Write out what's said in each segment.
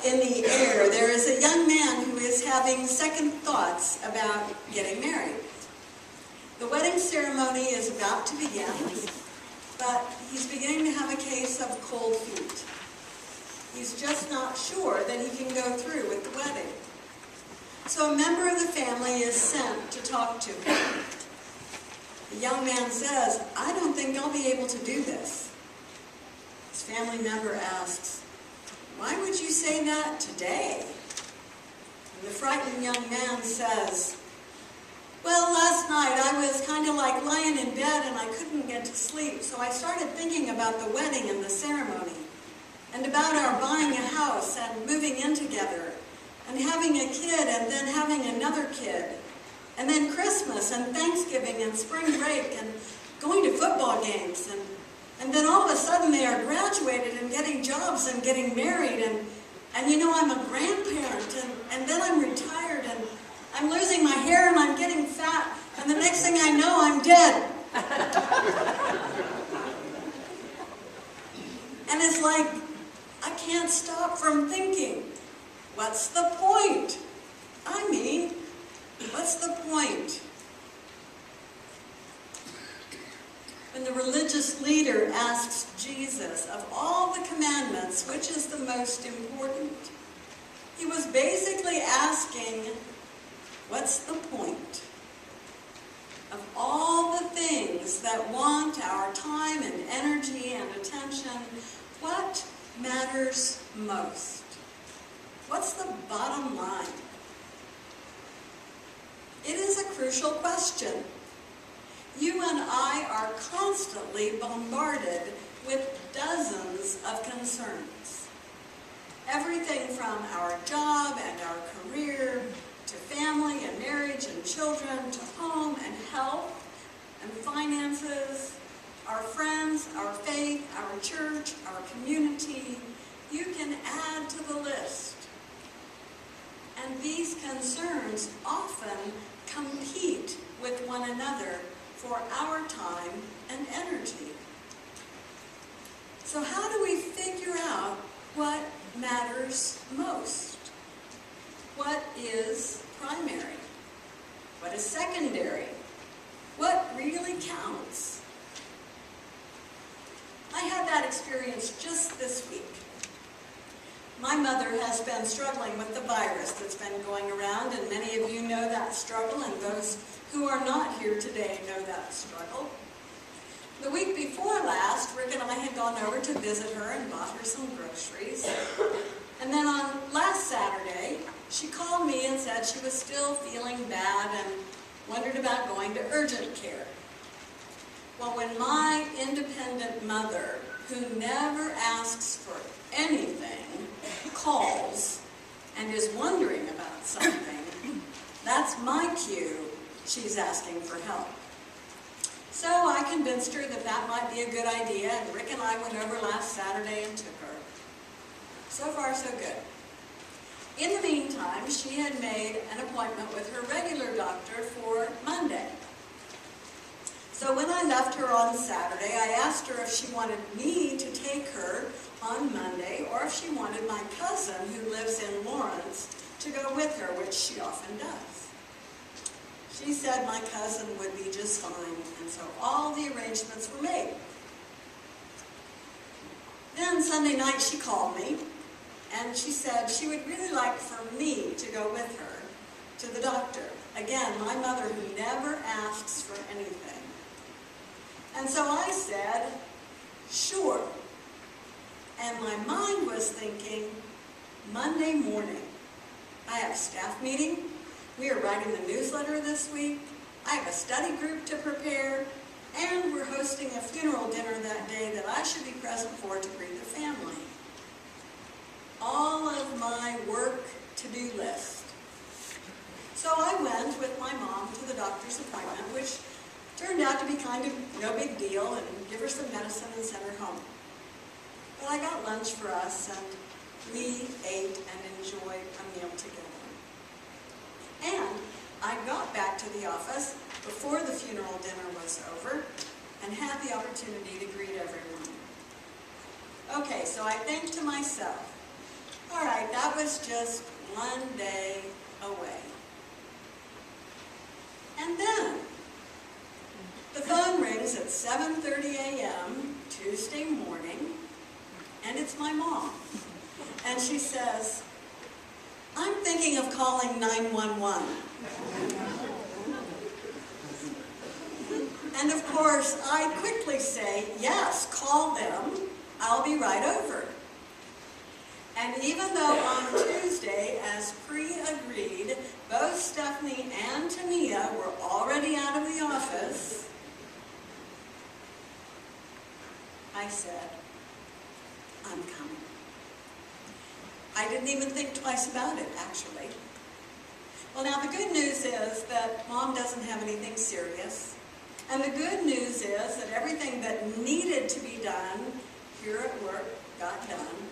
in the air, there is a young man who is having second thoughts about getting married. The wedding ceremony is about to begin, but he's beginning to have a case of cold feet. He's just not sure that he can go through with the wedding. So a member of the family is sent to talk to him. The young man says, "I don't think I'll be able to do this." His family member asks, "Why would you say that today?" And the frightened young man says, "Well, last night I was kind of like lying in bed and I couldn't get to sleep, so I started thinking about the wedding and the ceremony, and about our buying a house and moving in together, and having a kid and then having another kid, and then Christmas and Thanksgiving and spring break and going to football games, and then all of a sudden they are graduated and getting jobs and getting married, and you know, I'm a grandparent, and then I'm retired, and I'm losing my hair and I'm getting fat, and the next thing I know, I'm dead." And it's like, I can't stop from thinking, what's the point? I mean, what's the point? When the religious leader asks Jesus, of all the commandments, which is the most important, he was basically asking, what's the point? Of all the things that want our time and energy and attention, what matters most? What's the bottom line? It is a crucial question. You and I are constantly bombarded with dozens of concerns. Everything from our job and our career, to family and marriage and children, to home and health and finances, our friends, our faith, our church, our community. You can add to the list. And these concerns often compete with one another for our time and energy. So how do we figure out what matters most? What is primary? What is secondary? What really counts? I had that experience just this week. My mother has been struggling with the virus that's been going around, and many of you know that struggle, and those who are not here today know that struggle. The week before last, Rick and I had gone over to visit her and bought her some groceries. And then on last Saturday, she called me and said she was still feeling bad and wondered about going to urgent care. Well, when my independent mother, who never asks for anything, calls and is wondering about something, that's my cue. She's asking for help. So I convinced her that that might be a good idea, and Rick and I went over last Saturday and took her. So far, so good. In the meantime, she had made an appointment with her regular doctor for Monday. So when I left her on Saturday, I asked her if she wanted me to take her on Monday, or if she wanted my cousin, who lives in Lawrence, to go with her, which she often does. She said my cousin would be just fine, and so all the arrangements were made. Then Sunday night she called me, and she said she would really like for me to go with her to the doctor. Again, my mother, who never asks for anything. And so I said, sure. And my mind was thinking, Monday morning, I have a staff meeting, we are writing the newsletter this week, I have a study group to prepare, and we're hosting a funeral dinner that day that I should be present for to greet the family. All of my work to-do list. So I went with my mom to the doctor's appointment, which turned out to be kind of no big deal, and give her some medicine and send her home. But I got lunch for us, and we ate and enjoyed a meal together. And I got back to the office before the funeral dinner was over and had the opportunity to greet everyone. Okay, so I think to myself, All right, that was just one day away. And then the phone rings at 7:30 a.m. Tuesday morning, and it's my mom. And she says, "I'm thinking of calling 911. And of course, I quickly say, "Yes, call them. I'll be right over." And even though on Tuesday, as pre-agreed, both Stephanie and Tania were already out of the office, I said, "I'm coming." I didn't even think twice about it, actually. Well, now the good news is that Mom doesn't have anything serious. And the good news is that everything that needed to be done here at work got done.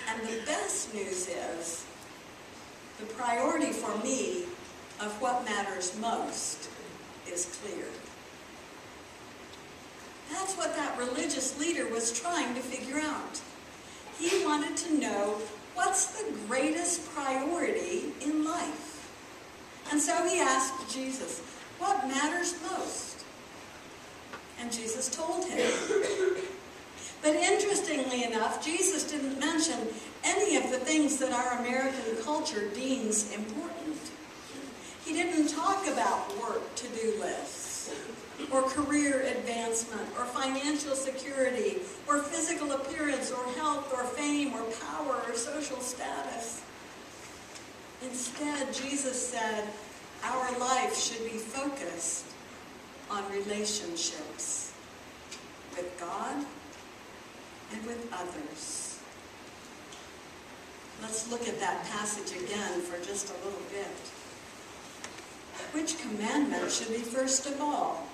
And the best news is the priority for me of what matters most is clear. That's what that religious leader was trying to figure out. He wanted to know what's the greatest priority in life. And so he asked Jesus, "What matters most?" And Jesus told him. But interestingly enough, Jesus didn't mention any of the things that our American culture deems important. He didn't talk about work to-do lists, or career advancement, or financial security, or physical appearance, or health, or fame, or power, or social status. Instead, Jesus said, our life should be focused on relationships with God and with others. Let's look at that passage again for just a little bit. Which commandment should be first of all?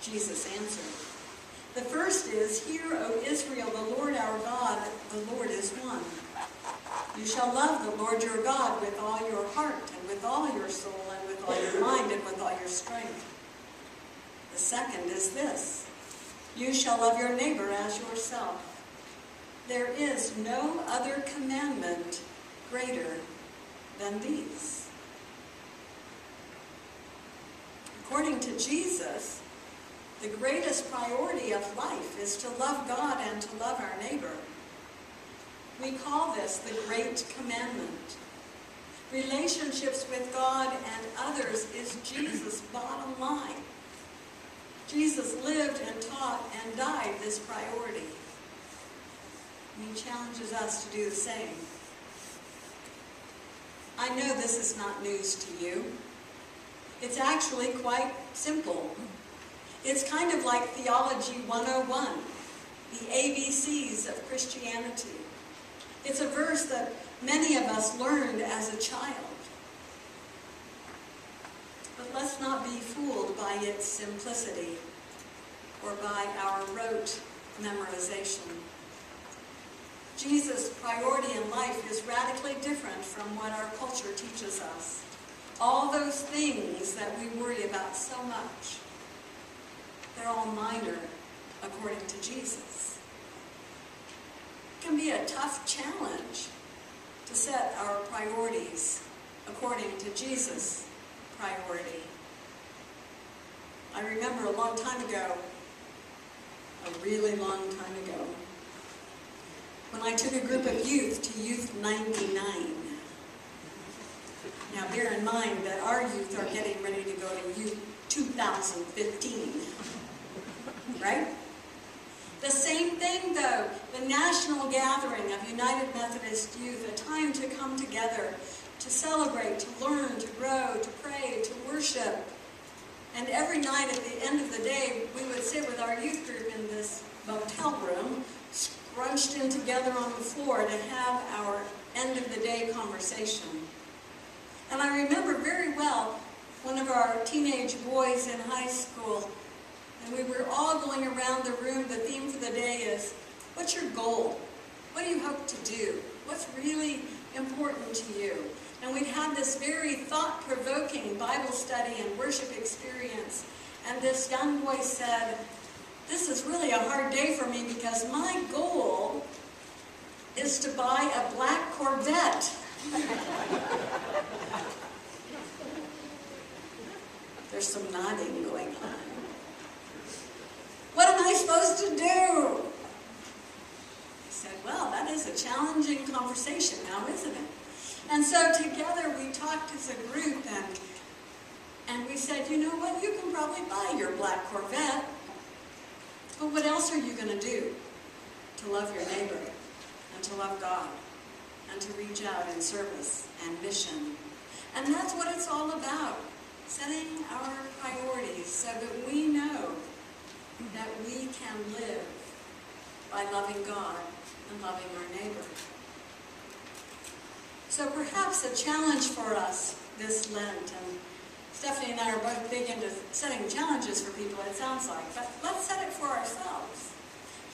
Jesus answered, "The first is, Hear, O Israel, the Lord our God, the Lord is one. You shall love the Lord your God with all your heart, and with all your soul, and with all your mind, and with all your strength. The second is this, you shall love your neighbor as yourself. There is no other commandment greater than these." According to Jesus, the greatest priority of life is to love God and to love our neighbor. We call this the Great Commandment. Relationships with God and others is Jesus' bottom line. Jesus lived and taught and died this priority. And he challenges us to do the same. I know this is not news to you. It's actually quite simple. It's kind of like Theology 101, the ABCs of Christianity. It's a verse that many of us learned as a child. But let's not be fooled by its simplicity or by our rote memorization. Jesus' priority in life is radically different from what our culture teaches us. All those things that we worry about so much, they're all minor according to Jesus. It can be a tough challenge to set our priorities according to Jesus' priority. I remember a long time ago, a really long time ago, when I took a group of youth to Youth 99. Now bear in mind that our youth are getting ready to go to Youth 2015, right? The same thing though, the national gathering of United Methodist Youth, a time to come together, to celebrate, to learn, to grow, to pray, to worship. And every night at the end of the day, we would sit with our youth group in this motel room, scrunched in together on the floor to have our end of the day conversation. And I remember very well one of our teenage boys in high school, and we were all going around the room. The theme for the day is, what's your goal? What do you hope to do? What's really important to you? And we'd had this very thought-provoking Bible study and worship experience. And this young boy said, this is really a hard day for me because my goal is to buy a black Corvette. There's some nodding going on. What am I supposed to do? I said, well, that is a challenging conversation now, isn't it? And so together we talked as a group, and we said, you know what, you can probably buy your black Corvette, but what else are you going to do to love your neighbor and to love God and to reach out in service and mission? And that's what it's all about, setting our priorities so that we know that we can live by loving God and loving our neighbor. So perhaps a challenge for us this Lent, and Stephanie and I are both big into setting challenges for people, it sounds like, but let's set it for ourselves.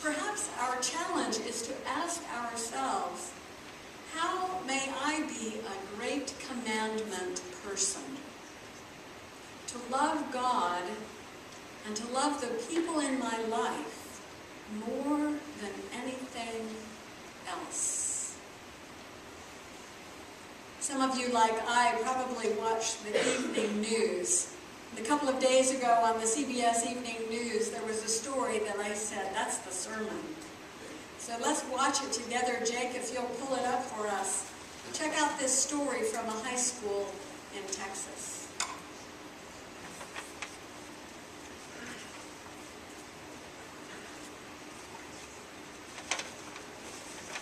Perhaps our challenge is to ask ourselves, how may I be a great commandment person? To love God and to love the people in my life more than anything else. Some of you, like I, probably watch the evening news. A couple of days ago on the CBS Evening News, there was a story that I said, that's the sermon. So let's watch it together. Jake, if you'll pull it up for us. Check out this story from a high school in Texas.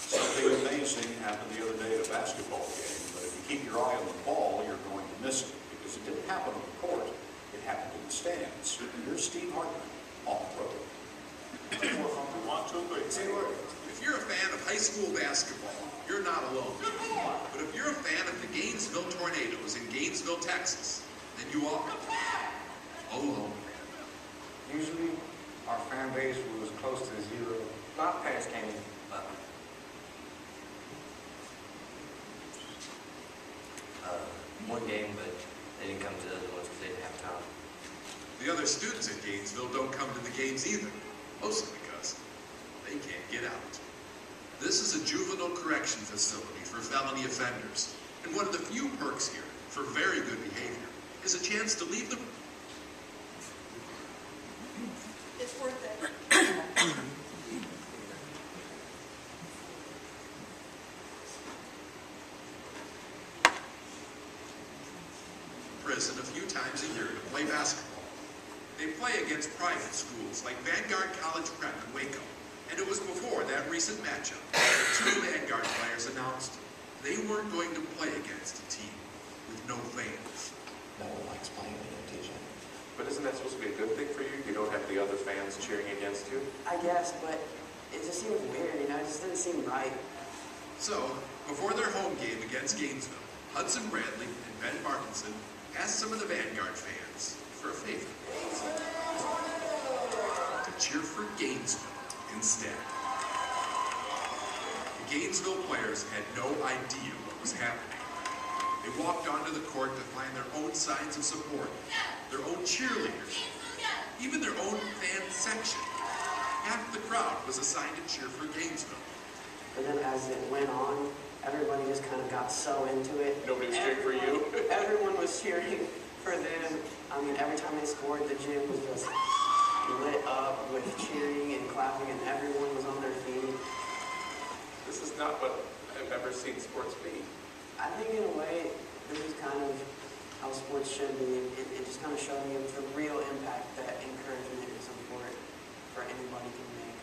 Something amazing happened the other day at a basketball game, but if you keep your eye on the ball, you're going to miss it, because it didn't happen on the court, it happened in the stands. Here's Steve Hartman on the road. If you're a fan of high school basketball, you're not alone. But if you're a fan of the Gainesville Tornadoes in Gainesville, Texas, then you are all alone. Usually, our fan base was close to zero. My parents came one game, but they didn't come to the other ones because they didn't have time. The other students at Gainesville don't come to the games either, mostly because they can't get out. This is a juvenile correction facility for felony offenders, and one of the few perks here for very good behavior is a chance to leave the... It's worth it. prison a few times a year to play basketball. They play against private schools like Vanguard College Prep in Waco, and it was before that recent matchup that two Vanguard players announced they weren't going to play against a team with no fans. No one likes playing with him, TJ. But isn't that supposed to be a good thing for you? You don't have the other fans cheering against you? I guess, but it just seems weird, you know? It just didn't seem right. So, before their home game against Gainesville, Hudson Bradley and Ben Markinson asked some of the Vanguard fans for a favor. To cheer for Gainesville instead. The Gainesville players had no idea what was happening. They walked onto the court to find their own signs of support, their own cheerleaders, even their own fan section. Half the crowd was assigned to cheer for Gainesville. But then as it went on, everybody just kind of got so into it. Nobody was cheering for you? Everyone was cheering for them. I mean, every time they scored, the gym was just lit up with cheering and clapping, and everyone was on their feet. This is not what I've ever seen sports be. I think in a way, this is kind of how sports should be. It just kind of showed me the real impact that encouragement and support for anybody can make.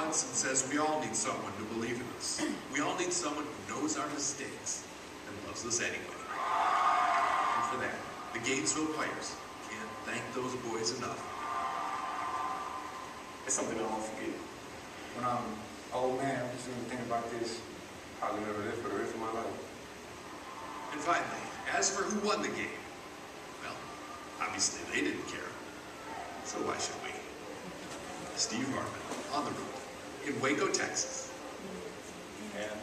Hudson says we all need someone to believe in us. We all need someone who knows our mistakes and loves us anyway. And for that, the Gainesville players can't thank those boys enough. It's something I won't forget. When I'm an old man, I'm just going to think about this. I'll remember this for the rest of my life. And finally, as for who won the game, well, obviously they didn't care. So why should we? Steve Hartman on the road in Waco, Texas. And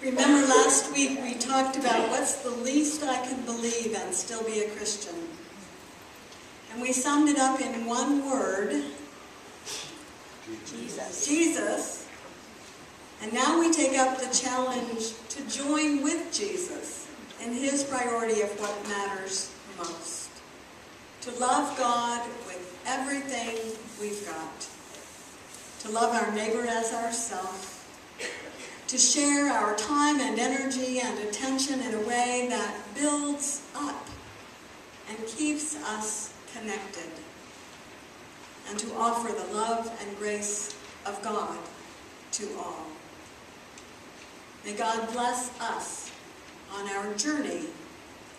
Remember last Last week we talked about what's the least I can believe and still be a Christian. And we summed it up in one word. Jesus. And now we take up the challenge to join with Jesus in his priority of what matters most. To love God with everything we've got. To love our neighbor as ourselves. To share our time and energy and attention in a way that builds up and keeps us connected. And to offer the love and grace of God to all. May God bless us on our journey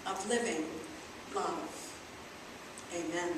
of living love. Amen.